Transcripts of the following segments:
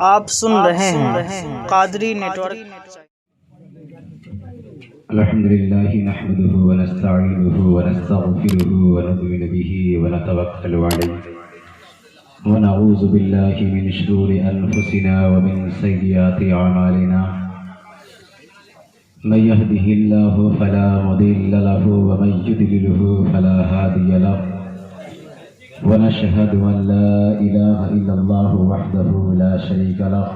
آپ سن رہے ہیں قادری نیٹ ورک۔ الحمدللہ نحمده ونستعینه ونستغفره ونؤمن به ونتوکل علیہ ونعوذ باللہ من شرور انفسنا ومن سیئات اعمالنا من يهده الله فلا مضل له ومن يضلل فلا هادي له ونشهد أن لا إله إلا الله وحده لا شريك له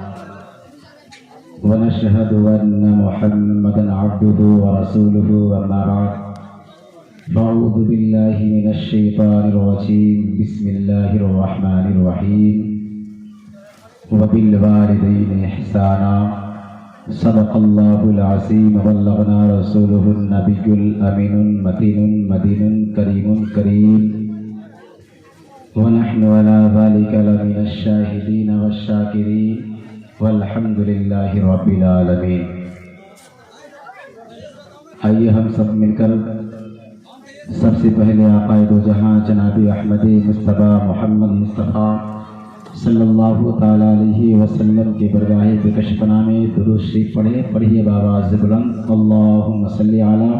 ونشهد أن محمدا عبده ورسوله أما بعد فأعوذ بالله من الشيطان الرجيم بسم الله الرحمن الرحيم وبالوالدين إحسانا صدق الله العظيم وبلغنا رسوله النبي الأمين المتين المدين الكريم الكريم ونحن على ذلك لمن الشاهدين والشاكرين والحمد لله رب العالمين۔ آئیے ہم سب مل کر سب سے پہلے آقا دو جہاں جناب احمد مصطفیٰ محمد مصطفیٰ صلی اللہ تعالیٰ علیہ وسلم کے برگاہ بکشفنا میں درود شریف پڑھیے بآواز بلند، اللہم صلی علی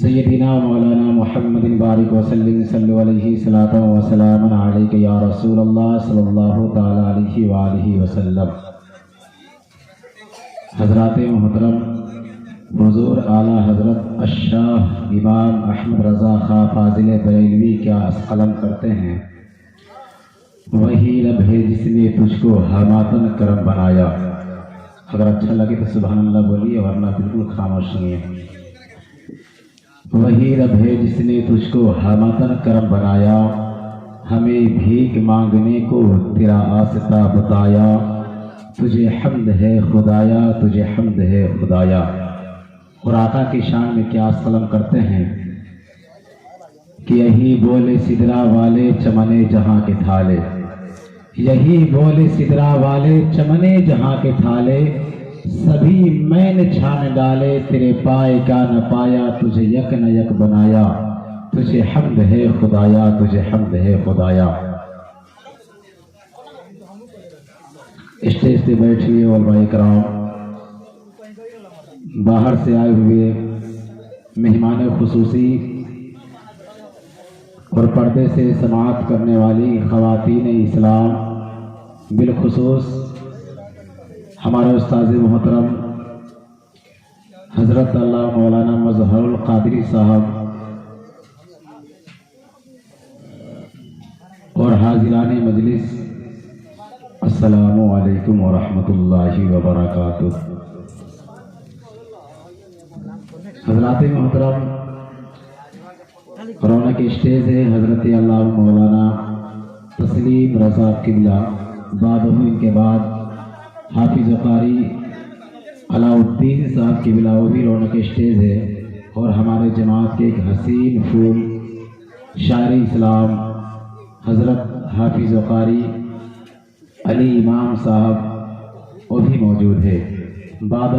سیدنا مولانا محمد بارک وسلم صلی علیہ صلاۃ و سلام علیک یا رسول اللہ صلی اللہ تعالیٰ علیہ وآلہ وسلم۔ حضرات محترم، حضور اعلیٰ حضرت الشاہ امام احمد رضا خاں فاضل بریلوی کیا قلم کرتے ہیں، وہی رب ہے جس نے تجھ کو ہماتن کرم بنایا۔ اگر اچھا لگے تو سبحان اللہ بولیے، ورنہ بالکل خاموش سنیے۔ وہی رب ہے جس نے تجھ کو ہماتن کرم بنایا، ہمیں بھیک مانگنے کو تیرا آستہ بتایا، تجھے حمد ہے خدایا، تجھے حمد ہے خدایا۔ اور آقا کی شان میں کیا قلم کرتے ہیں کہ یہی بولے سدرا والے چمنے جہاں کے تھالے، یہی بولے سدرا والے چمنے جہاں کے تھالے، سبھی میں نے چھان ڈالے تیرے پائے کا نہ پایا، تجھے یک نہ یک بنایا، تجھے حمد ہے خدایا، تجھے حمد ہے خدایا۔ اسٹیج پہ بیٹھے ہوئے علماء کرام، باہر سے آئے ہوئے مہمان خصوصی اور پردے سے سماعت کرنے والی خواتین اسلام، بالخصوص ہمارے استاذ محترم حضرت اللہ مولانا مظہر القادری صاحب اور حاضران مجلس، السلام علیکم ورحمۃ اللہ وبرکاتہ۔ حضرات محترم، رونق اسٹیج ہے حضرت اللہ مولانا تسلیم رضا قبلہ، بعد ان کے بعد حافظ قاری علاء الدین صاحب قبلہ، وہ بھی رونق اسٹیج ہے، اور ہمارے جماعت کے ایک حسین پھول شاعر اسلام حضرت حافظ قاری علی امام صاحب وہ بھی موجود ہے۔ بعد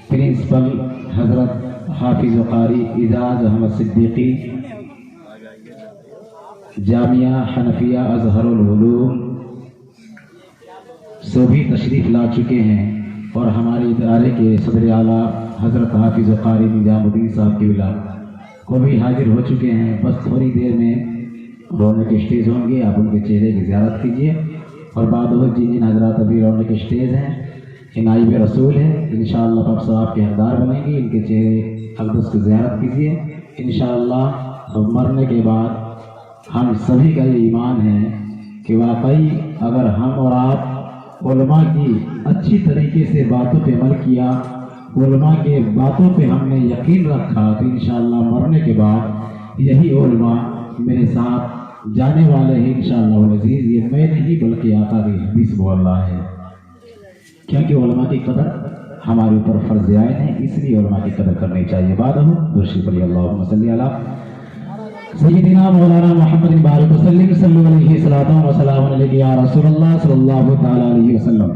پرنسپل حضرت حافظ قاری اعجاز احمد صدیقی، جامعہ حنفیہ اظہر العلوم، سو بھی تشریف لا چکے ہیں، اور ہمارے ادارے کے صدر اعلیٰ حضرت حافظ قاری نظام الدین صاحب قبلہ کو بھی حاضر ہو چکے ہیں۔ بس تھوڑی دیر میں رونق اسٹیج ہوں گے، آپ ان کے چہرے کی زیارت کیجیے، اور بعد جن جن حضرات ابھی رونق اسٹیج ہیں، یہ نائب رسول ہیں، انشاءاللہ پاک صاحب کے حقدار بنیں گے، ان کے چہرے اقدس کی زیارت کیجیے انشاءاللہ۔ اور مرنے کے بعد ہم سبھی کا یہ ایمان ہے کہ واقعی اگر ہم اور آپ علماء کی اچھی طریقے سے باتوں پہ عمل کیا، علماء کے باتوں پہ ہم نے یقین رکھا، تو انشاءاللہ مرنے کے بعد یہی علماء میرے ساتھ جانے والے ہیں انشاءاللہ العزیز۔ یہ میں نہیں بلکہ آقا کی حدیث بول رہا ہے، کیونکہ علماء کی قدر ہمارے اوپر فرض عین ہے، اس لیے علماء کی قدر کرنی چاہیے۔ بعد درشی پڑھی، اللہم صلی علی سیدنا مولانا محمد بارک وسلم صلی علیہ صلاۃ و سلام علیک یا رسول اللہ صلی اللہ تعالیٰ علیہ وسلم۔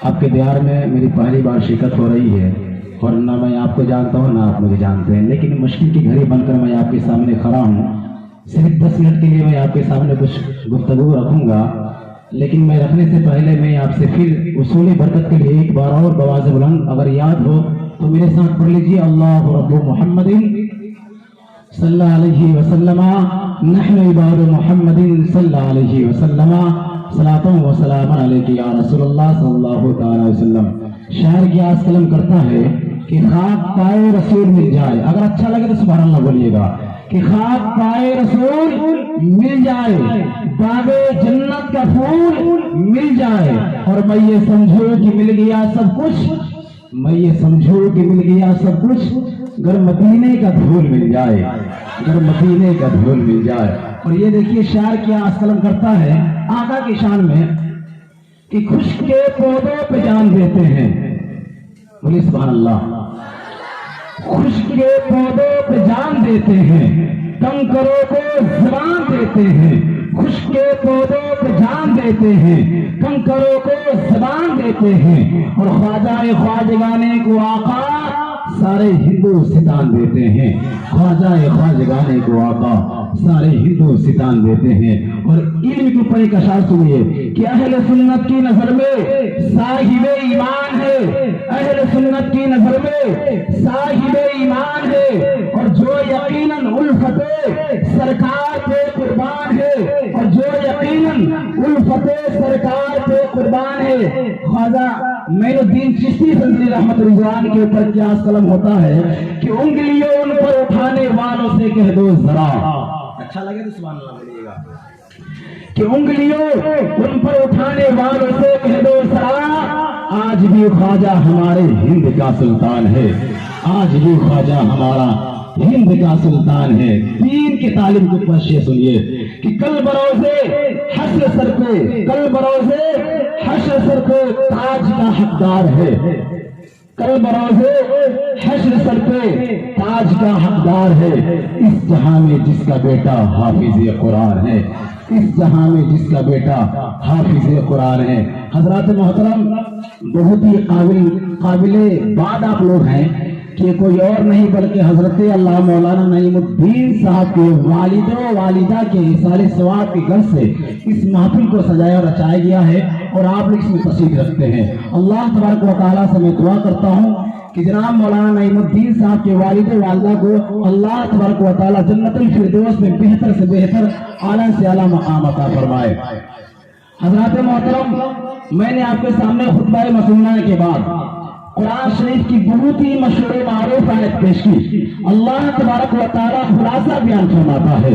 آپ کے دیار میں میری پہلی بار شرکت ہو رہی ہے، اور نہ میں آپ کو جانتا ہوں نہ آپ مجھے جانتے ہیں، لیکن مشکل کی گھڑی بن کر میں آپ کے سامنے کھڑا ہوں صرف 10 منٹ کے لیے میں آپ کے سامنے کچھ گفتگو رکھوں گا، لیکن میں رکھنے سے پہلے میں آپ سے پھر اصول برکت کے لیے ایک بار اور بواز بلند اگر یاد ہو تو میرے ساتھ پڑھ لیجیے، اللہ رب محمد صلی اللہ علیہ وسلم نحن عباد محمد صلی اللہ علیہ وسلم صلاۃ و سلام علیک یا رسول اللہ صلی اللہ تعالی وسلم۔ شاعر کیا کلام کرتا ہے کہ خاک پائے رسول مل جائے، اگر اچھا لگے تو سبحان اللہ بولیے گا، کہ خاک پائے رسول مل جائے، باب جنت کا پھول مل جائے، اور میں یہ سمجھوں کہ مل گیا سب کچھ، میں یہ سمجھوں کہ مل گیا سب کچھ گر مدینے کا دھول مل جائے، گر مدینے کا دھول مل جائے۔ اور یہ دیکھیے شاعر کیا قلم کرتا ہے آقا کی شان میں کہ خشک کے پودوں پہ جان دیتے ہیں، بولیے سبحان اللہ، خشک کے پودوں پہ جان دیتے ہیں، کنکروں کو زبان دیتے ہیں، خشک کے پودوں پہ جان دیتے ہیں، کنکروں کو زبان دیتے ہیں، اور خواجہ خواجگانے کو آقا سارے ہندوستان دیتے ہیں، خواجہ خواجگانے کو آقا سارے ہندوستان دیتے ہیں۔ اور علم کے اوپر ایک اشعار سنیے کہ اہل سنت کی نظر میں صاحب ایمان ہے، اہل سنت کی نظر میں صاحب ایمان ہے، اور جو یقیناً الفت سرکار پہ قربان ہے، اور جو یقیناً الفت سرکار پہ قربان ہے۔ خواجہ معین الدین چشتی سنجری رحمت رضوان کے اوپر کیا قلم ہوتا ہے کہ انگلیوں ان پر اٹھانے والوں سے کہہ دو ذرا، اچھا لگے تو سبحان اللہ بولیے گا، کہ انگلیوں ان پر اٹھانے والوں سے کہہ دو ذرا، آج بھی خواجہ ہمارے ہند کا سلطان ہے، آج بھی خواجہ ہمارا ہند کا سلطان ہے۔ دین کی تعلیم کو پڑھے سنیے کہ کل بروزے حشر سر پہ، کل بروزے حشر سر پہ تاج کا حقدار ہے، کل بروزے حشر سر پہ تاج کا حقدار ہے، اس جہاں میں جس کا بیٹا حافظ قرآن ہے، اس جہاں میں جس کا بیٹا حافظ قرآن ہے۔ حضرات محترم، بہت ہی قابل بات آپ لوگ ہیں کہ کوئی اور نہیں بلکہ حضرت اللہ مولانا نعیم الدین صاحب کے والد و والدہ کے اصال ثواب کی غرض سے اس محفل کو سجایا اور رچایا گیا ہے، اور آپ لوگ اس میں تشریف رکھتے ہیں۔ اللہ تبارک و تعالیٰ سے میں دعا کرتا ہوں کہ جناب مولانا نعیم الدین صاحب کے والد و والدہ کو اللہ تبارک و تعالیٰ جنت الفردوس میں بہتر سے بہتر اعلیٰ سے اعلیٰ مقام عطا فرمائے۔ حضرات محترم، میں نے آپ کے سامنے خطبہ مسنونہ کے بعد قرآن شریف کی بہت ہی مشہور معروف آیت پیش کی۔ اللہ تبارک و تعالیٰ خلاصہ بیان فرماتا ہے،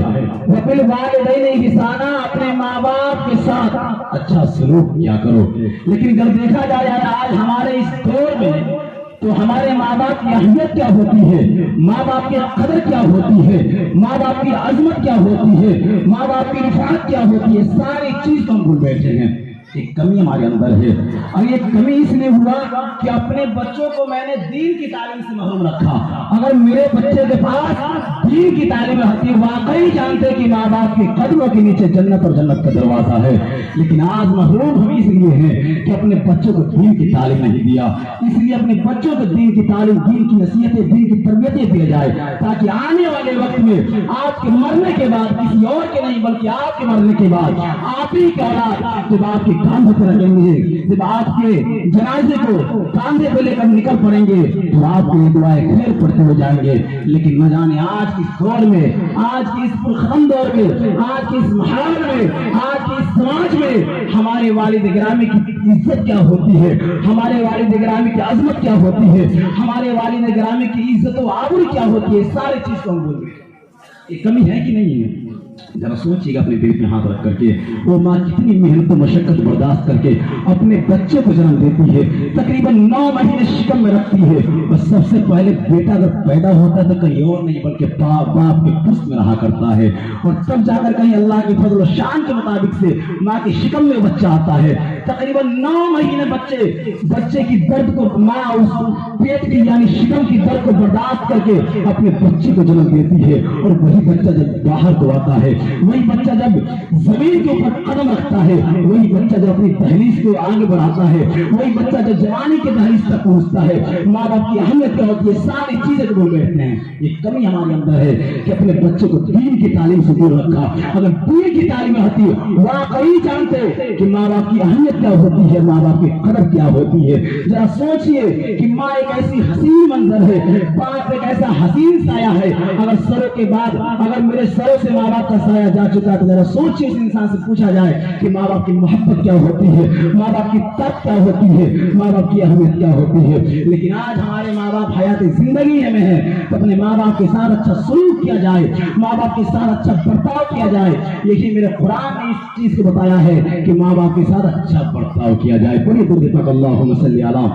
وَبِالْوَالِدَيْنِ إِحْسَانًا، اپنے ماں باپ کے ساتھ اچھا سلوک کیا کرو۔ لیکن اگر دیکھا جائے آج ہمارے اس دور میں تو ہمارے ماں باپ کی اہمیت کیا ہوتی ہے، ماں باپ کی قدر کیا ہوتی ہے، ماں باپ کی عظمت کیا ہوتی ہے، ماں باپ کی رفعت کیا ہوتی ہے، ساری چیز تو ہم بھول بیٹھے ہیں۔ ایک کمی ہمارے اندر ہے، اور یہ کمی اس لیے ہوا کہ اپنے بچوں کو میں نے دین کی تعلیم سے محروم رکھا۔ اگر میرے بچے کے پاس دین کی تعلیم رہتی، واقعی جانتے کہ ماں باپ کے قدموں کے نیچے جنت اور جنت کا دروازہ ہے، لیکن آج محروم ہم اس لیے ہیں کہ اپنے بچوں کو دین کی تعلیم نہیں دیا۔ اس لیے اپنے بچوں کو دین کی تعلیم، دین کی نصیحتیں، دین کی تربیتیں دیا جائے، تاکہ آنے والے وقت میں آپ کے مرنے کے بعد کسی اور کے نہیں بلکہ آپ کے مرنے کے بعد آپ ہی کا اولاد جب آپ کے کاندھے پہ رکھیں گے، جب آپ کے جنازے کو کاندھے پہ لے کر نکل پڑیں گے تو آپ کے دعائیں خیر پڑھتے ہو جائیں گے۔ لیکن نہ جانے آج کی دور میں، آج کی اس پرخم دور میں، آج کے اس ماحول میں، آج کے اس سماج میں ہمارے والد گرامی کی عزت کیا ہوتی ہے، ہمارے والد گرامی کی عظمت کیا ہوتی ہے، ہمارے والد گرامی کی عزت و آبرو کیا ہوتی ہے، ساری چیز کو ہم بھول گئے۔ یہ کمی ہے کہ نہیں ہے؟ ذرا سوچیے گا اپنے دل پہ ہاتھ رکھ کر کے، وہ ماں کتنی محنت و مشقت برداشت کر کے اپنے بچے کو جنم دیتی ہے، تقریباً 9 مہینے شکم میں رکھتی ہے، اور سب سے پہلے بیٹا اگر پیدا ہوتا ہے تو کہیں اور نہیں بلکہ باپ کے پشت میں رہا کرتا ہے، اور تب جا کر کہیں اللہ کے فضل و شان کے مطابق سے ماں کی شکم میں بچہ آتا ہے۔ تقریباً 9 مہینے بچے کی درد کو ماں اس پیٹ کی یعنی شکم کی درد کو برداشت کر کے اپنے بچے کو جنم دیتی ہے، اور وہی بچہ جب باہر کو آتا ہے، وہی بچہ جب زمین کے اوپر قدم رکھتا ہے، وہی بچہ جب اپنی دہلیز کو آگے بڑھاتا ہے، وہی بچہ جب جوانی کے دہلیز تک پہنچتا ہے، ماں باپ کی اہمیت کیا ہوتی ہے، ساری چیزیں کو بول بیٹھتے ہیں۔ یہ کمی ہمارے اندر ہے کہ اپنے بچے کو دین کی تعلیم سے دور رکھا۔ اگر دین کی تعلیم ہوتی واقعی جانتے کہ ماں باپ کی اہمیت کیا ہوتی ہے، ماں باپ کی قدر کیا ہوتی ہے۔ ذرا سوچئے کہ ماں ایک ایسی حسین منظر ہے، باپ ایک ایسا حسین سایہ ہے۔ اگر سروں کے بعد اگر میرے سروں سے ماں باپ کا سایہ جا چکا تو ذرا سوچئے اس انسان سے پوچھا جائے کہ ماں باپ کی محبت کیا ہوتی ہے، ماں باپ کی طاقت کیا ہوتی ہے، ماں باپ کی اہمیت کیا ہوتی ہے۔ لیکن آج ہمارے ماں باپ حیات زندگی میں ہیں تو اپنے ماں باپ کے ساتھ اچھا سلوک کیا جائے، ماں باپ کے ساتھ اچھا برتاؤ کیا جائے۔ یہی میرے قرآن نے اس چیز کو بتایا ہے کہ ماں باپ کے ساتھ اچھا برتاؤ کیا جائے۔ پوری درود پاک اللہم صلی علی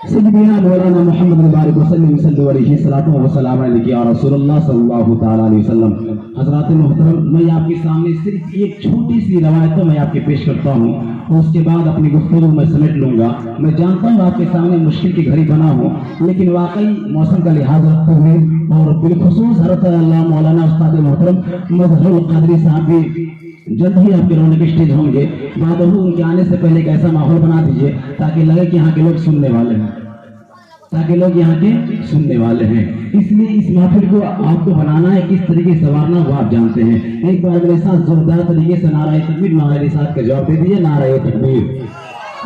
سیدنا مولانا محمد مبارک وسلم صلی علیہ الصلوۃ والسلام علیہ یا رسول اللہ صلی اللہ تعالی علیہ وسلم۔ حضرات محترم، میں آپ کے سامنے صرف ایک چھوٹی سی روایت میں آپ کے پیش کرتا ہوں اور اس کے بعد اپنی گفتگو میں سمیٹ لوں گا۔ میں جانتا ہوں آپ کے سامنے مشکل کی گھڑی بنا ہوں، لیکن واقعی موسم کا لحاظ رکھتے ہوئے اور بالخصوص حضرت اللہ مولانا استاد محترم مظہر القادری صاحب بھی جلد ہی آپ کے رونے کے اسٹیج ہوں گے، بعد ان کے آنے سے پہلے ایک ایسا ماحول بنا دیجیے تاکہ لگے کہ یہاں کے لوگ سننے والے ہیں، اس لیے اس محفل کو آپ کو بنانا ہے، کس طریقے سے سنوارنا وہ آپ جانتے ہیں۔ ایک بار میرے ساتھ زوردار طریقے سے نعرہ تکبیر نعرہ رسالت کا جواب دے دیجیے۔ نعرہ تکبیر،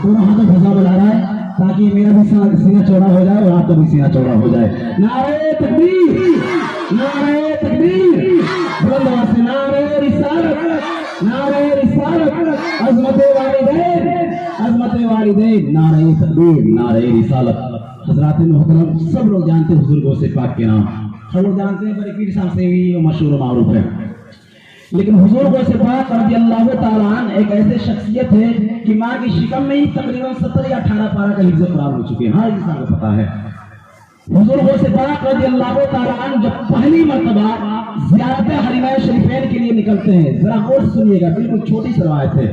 دونوں ہاتھوں پھنسا بلا رہا ہے تاکہ میرا بھی سینہ چوڑا ہو جائے اور آپ کا بھی سینہ چوڑا ہو جائے۔ نعرہ تکبیر، نعرہ تکبیر، بلند آواز سے نعرہ رسالت، نعرہ رسالت، عظمت والدین، عظمت والدین، نعرہ تکبیر، نعرہ رسالت۔ حضرات محترم، سب لوگ جانتے ہیں حضور غوث پاک کے نام، سب لوگ جانتے ہیں، بڑے پیر صاحب سے بھی مشہور و معروف ہے، لیکن حضور غوث پاک رضی اللہ تعالیٰ عنہ ایک ایسے شخصیت ہے کہ ماں کی شکم میں ہی تقریباً 17 یا 18 پارہ کا حفظ قرآن ہو چکے ہیں، ہر انسان کو پتا ہے۔ حضور غوث پاک رضی اللہ تعالیٰ عنہ جب پہلی مرتبہ زیارت حرمین شریفین کے لیے نکلتے ہیں، ذرا غور سے سنیے گا، بالکل چھوٹی سی روایت ہے،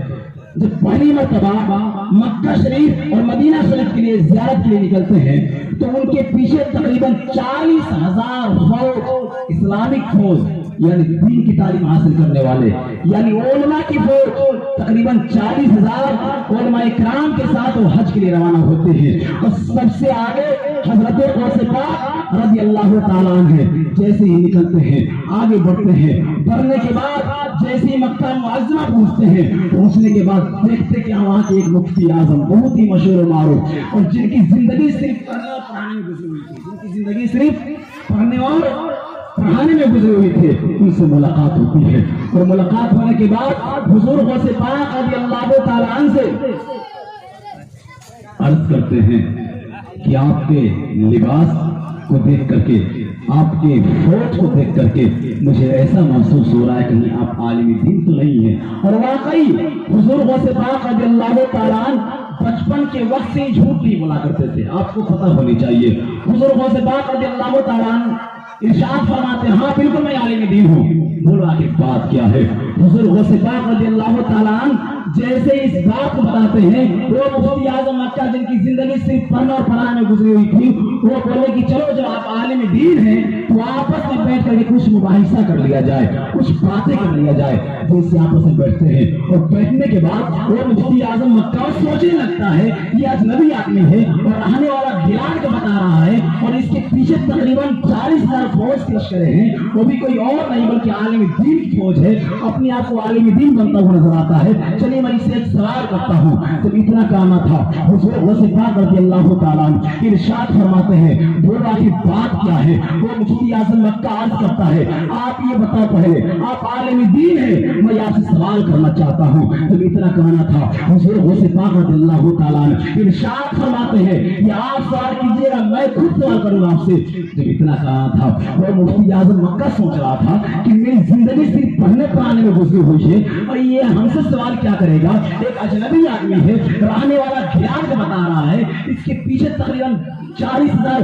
جب پہلی مرتبہ مکہ شریف اور مدینہ شریف کے لیے زیارت کے لیے نکلتے ہیں تو ان کے پیچھے تقریباً 40,000 فوج، اسلامک فوج یعنی دین کی تعلیم حاصل کرنے والے یعنی علماء کی فوج، تقریباً 40,000 علماء کرام کے ساتھ وہ حج کے لیے روانہ ہوتے ہیں، اور سب سے آگے حضرت غوث پاک رضی اللہ تعالیٰ عنہ ہے۔ جیسے ہی نکلتے ہیں، آگے بڑھتے ہیں، بڑھنے کے بعد جیسے ہی مکہ معظمہ پہنچتے ہیں، پہنچنے کے بعد دیکھتے کہ وہاں کے ایک مفتی اعظم بہت ہی مشہور و معروف اور جن کی زندگی صرف پڑھنے اور پڑھانے میں گزری ہوئی تھی، جن کی زندگی صرف پڑھنے اور پڑھانے میں گزری ہوئی تھی، ان سے ملاقات ہوتی ہے، اور ملاقات ہونے کے بعد حضور غوث پاک رضی اللہ تعالیٰ عنہ سے عرض کرتے ہیں کہ آپ کے لباس کو دیکھ کر کے، آپ کے فوج کو دیکھ کر کے مجھے ایسا محسوس ہو رہا ہے کہ آپ عالم دین تو نہیں ہیں۔ اور واقعی حضور غوث پاک رضی اللہ تعالیٰ عنہ بچپن کے وقت سے جھوٹ نہیں بولا کرتے تھے، آپ کو پتہ ہونی چاہیے۔ حضور غوث پاک رضی اللہ تعالیٰ عنہ ارشاد فرماتے ہیں، ہاں بالکل میں عالم دین ہوں۔ بولا کہ بات کیا ہے؟ حضور غوث پاک رضی اللہ تعالیٰ عنہ جیسے اس بات کو بتاتے ہیں، وہ مفتی اعظم مکہ جن کی زندگی صرف پڑھنے اور پڑھانے میں گزری ہوئی تھی، وہ بولے کہ چلو جب آپ عالم دین ہیں تو آپس میں بیٹھ کر کے کچھ مباحثہ کر لیا جائے، کچھ باتیں کر لیا جائے۔ جیسے آپس میں بیٹھتے ہیں اور بیٹھنے کے بعد وہ مفتی اعظم مکہ سوچنے لگتا ہے یہ اجنبی آدمی ہے اور رہنے والا گیلان کا بتا رہا ہے، اور اس کے پیچھے تقریباً 40,000 فوج کے لشکرے ہیں، وہ بھی کوئی اور نہیں بلکہ عالم دین کی فوج ہے، اپنے آپ کو عالم دین بنتا ہوا نظر آتا ہے۔ چلیے میں اسے ایک سوال کرتا ہوں، جب اتنا کاما تھا حضور غوث پاک رضی اللہ تعالیٰ عنہ ارشاد فرماتے ہیں، بولا کہ بات کیا ہے؟ وہ مفتی اعظم مکہ عرض کرتا ہے، آپ یہ بتاؤ پہلے آپ عالم دین ہیں، میں آپ سے سوال کرنا چاہتا ہوں۔ جب اتنا کانا تھا حضور غوث پاک رضی اللہ تعالیٰ عنہ ارشاد فرماتے ہیں کہ آپ سوال کیجیے گا، میں خود سوال کروں گا آپ سے۔ جب اتنا کانا تھا وہ مفتی اعظم مکہ سوچ رہا تھا کہ میری زندگی صرف پڑھنے پڑھانے میں گزری ہوئی ہے اور یہ ہم سے سوال کیا کرے گا؟ ایک اجنبی آدمی ہے، رہنے والا گیلان کا بتا رہا ہے، اس کے پیچھے تقریباً 40,000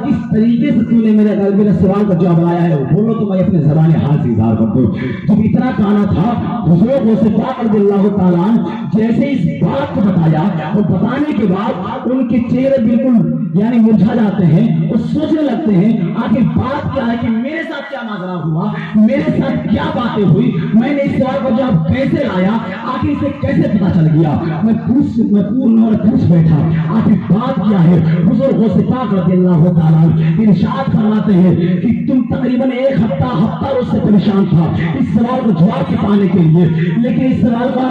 کس طریقے سے تو نے میرے سوال کا جواب لایا ہے، بولو تو میں اپنے زبان حال سے اظہار کر دوں۔ جب اتنا کہنا تھا حضور غوث پاک رضی اللہ تعالیٰ جیسے اس بات کو بتایا اور بتانے کے بعد ان کے چہرے بالکل یعنی مرجھا جاتے ہیں اور سوچنے لگتے ہیں آخر بات کیا ہے کہ میرے ساتھ کیا ماجرا ہوا، میرے ساتھ کیا باتیں ہوئی، میں نے اس سوال کا جواب کیسے لایا، آخر اسے کیسے پتا چل گیا۔ میں پوچھ بیٹھا آخر بات کیا ہے۔ حضور غوث پاک رضی اللہ تعالیٰ ارشاد فرماتے ہیں کہ تم تقریباً ایک ہفتہ اس سے پریشان تھا اس سوال کو جواب پانے کے لیے، لیکن اس سوال کا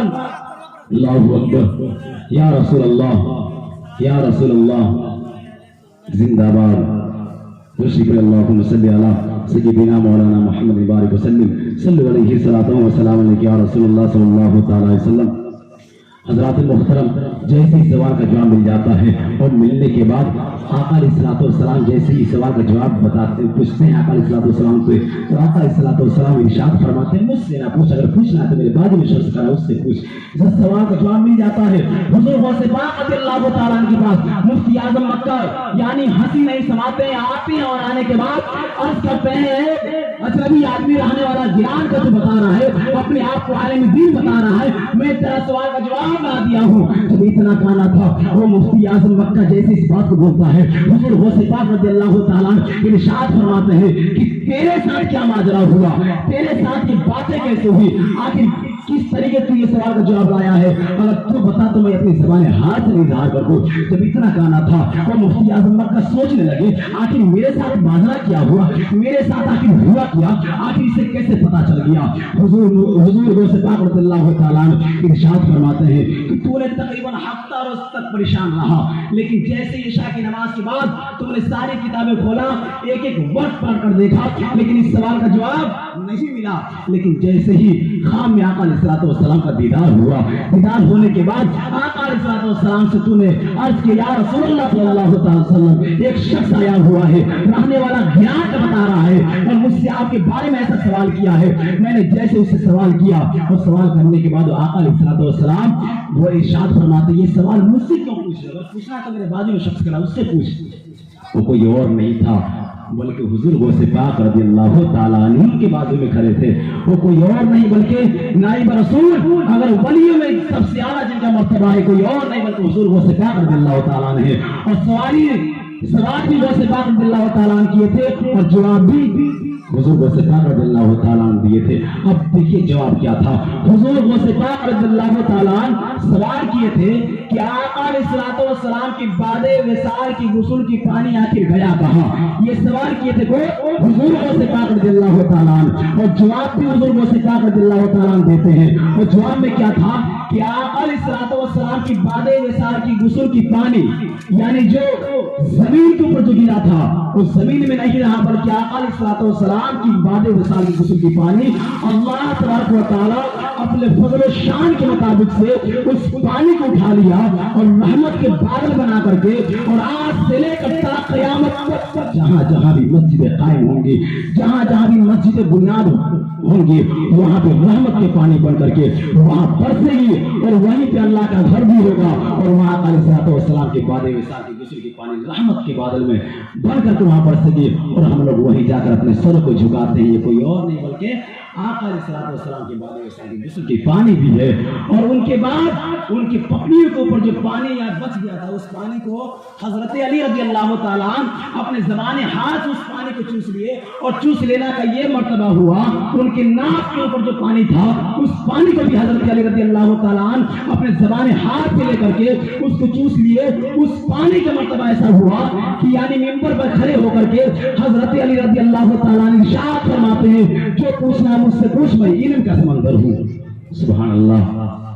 اللہ اکبر یا رسول اللہ یا رسول اللہ زندہ باد شکر اللہم صلی علی سیدنا مولانا محمد بارک وسلم صلی علیہ الصلوۃ والسلام علیک یا رسول اللہ صلی اللہ تعالی علیہ وسلم۔ حضرات محترم، جیسے ہی سوال کا جواب مل جاتا ہے اور ملنے کے بعد آقا علیہ الصلوۃ والسلام جیسے ہی سوال کا جواب بتاتے پوچھتے ہیں آقا علیہ الصلوۃ والسلام سے، تو آقا علیہ الصلوۃ والسلام ارشاد فرماتے ہیں مجھ سے نہ پوچھ، اگر پوچھنا ہے تو میرے بعد میں شخص کرا اس سے پوچھ۔ جب سوال کا جواب مل جاتا ہے حضور غوث پاک رضی اللہ تعالیٰ عنہ کے پاس مفتی اعظم مکہ یعنی ہنسی نہیں سماتے ہیں، آتے ہیں اور آنے کے بعد عرض کرتے ہیں اجنبی آدمی رہنے والا گیان کا تو بتا رہا ہے، اپنے آپ کو عالم دین بتا رہا ہے، میں تیرا سوال کا جواب نہ دیا ہوں۔ جب اتنا کہنا تھا وہ مفتی اعظم مکہ جیسے اس بات کو بولتا ہے حضور غوث پاک رضی اللہ تعالیٰ ارشاد فرماتے ہیں کہ تیرے ساتھ کیا ماجرا ہوا، تیرے ساتھ یہ باتیں کیسے ہوئی، آخر کس طریقے سے یہ سوال کا جواب لایا ہے، اگر تو بتا تو میں اپنی زبان ہاتھ سے اظہار کر دوں۔ جب اتنا کہنا تھا وہ مفتی اعظم مکہ سوچنے لگے آخر میرے ساتھ ماجرا کیا ہوا، میرے ساتھ آخر ہوا کیا، آخر اسے کیسے پتا چل گیا۔ حضور غوث پاک رضی اللہ تعالیٰ ارشاد فرماتے ہیں کہ تو نے تقریباً ہفتہ روز تک پریشان رہا، لیکن جیسے عشاء کی نماز کے بعد تم نے ساری کتابیں کھولا، ایک ایک ورڈ پڑھ کر دیکھا، لیکن اس سوال کا جواب نہیں ملا۔ لیکن جیسے ہی خام میں آقا علیہ الصلوۃ والسلام کا دیدار ہوا، دیدار ہونے کے بعد آقا علیہ الصلوۃ والسلام سے تو نے عرض کیا یا رسول اللہ صلی اللہ علیہ وسلم ایک شخص آیا ہوا ہے، رہنے والا گیان کا بتا رہا ہے اور مجھ سے آپ کے بارے میں ایسا سوال کیا ہے۔ میں نے جیسے اس سے سوال کیا اور سوال کرنے کے بعد آقا علیہ الصلوۃ والسلام وہ ارشاد فرماتے یہ سوال مجھ سے کیوں پوچھ رہے ہو، پوچھنا تو میرے بازو میں شخص کرا اس سے پوچھ۔ وہ کوئی اور نہیں تھا بلکہ حضور غوث پاک رضی اللہ تعالیٰ عنہ کے بازو میں کھڑے تھے، وہ کوئی اور نہیں بلکہ نائب رسول، اگر ولیوں میں سب سے اعلیٰ جن کا مرتبہ ہے کوئی اور نہیں بلکہ حضور غوث پاک رضی اللہ تعالیٰ عنہ ہے۔ اور سوال بھی غوث پاک رضی اللہ تعالیٰ عنہ کیے تھے اور جواب بھی حضور غوث پاک رضی اللہ تعالیٰ عنہ دیے تھے۔ اب دیکھیے جواب کیا تھا۔ حضور غوث پاک رضی اللہ تعالیٰ عنہ سوال کیے تھے کہ آقا علیہ الصلوۃ والسلام کی بعد وصال کی غسل کی پانی آخر گیا کہاں، یہ سوال کیے تھے حضور غوث پاک رضی اللہ تعالیٰ عنہ، اور جواب بھی حضور غوث پاک رضی اللہ تعالیٰ عنہ دیتے ہیں۔ اور جواب میں کیا تھا کہ آقا علیہ الصلوۃ والسلام کی بعد وصال کی غسل کی پانی یعنی جو زمین کے اوپر جو گرا تھا وہ زمین میں نہیں رہا بلکہ آقا علیہ الصلوۃ والسلام کی بعد وصال کی غسل کی پانی اللہ تبارک و تعالیٰ اپنے فضل و شان کے مطابق سے اس پانی کو اٹھا لیا اور رحمت کے بادل بنا کر کے اور آج سے لے کر تا قیامت تک جہاں جہاں بھی مسجدیں قائم ہوں گی، جہاں جہاں بھی مسجدیں بنیاد ہوں گی، وہاں پہ رحمت کے پانی بن کر کے وہاں برسے گی اور وہیں پہ اللہ کا گھر بھی ہوگا اور وہاں علیہ الصلوۃ والسلام کے بعد وصال کی غسل کی پانی رحمت کے بادل میں بن کر کے وہاں برسے گی اور ہم لوگ وہیں جا کر اپنے سر کو جھکاتے ہیں۔ یہ کوئی اور نہیں بلکہ آقا علیہ الصلوۃ والسلام کے بعد وصال کی غسل کی پانی بھی ہے۔ اور ان کے بعد ان کی پپڑیوں کے اوپر جو پانی بچ گیا تھا اس پانی کو حضرت علی رضی اللہ تعالیٰ عنہ اپنے زبان ہاتھ اس پانی کو چوس لیے اور چوس لینا کا یہ مرتبہ ہوا ان کے ناک کے اوپر جو پانی تھا اس پانی کو بھی حضرت علی رضی اللہ تعالیٰ عنہ اپنے زبان ہاتھ پہ لے کر کے اس کو چوس لیے۔ اس پانی کا مرتبہ ایسا ہوا کہ یعنی ممبر پر کھڑے ہو کر کے حضرت علی رضی اللہ تعالیٰ عنہ ارشاد فرماتے ہیں جو پوچھنا مجھ سے پوچھ، میں علم کا سمندر ہوں۔ سبحان اللہ۔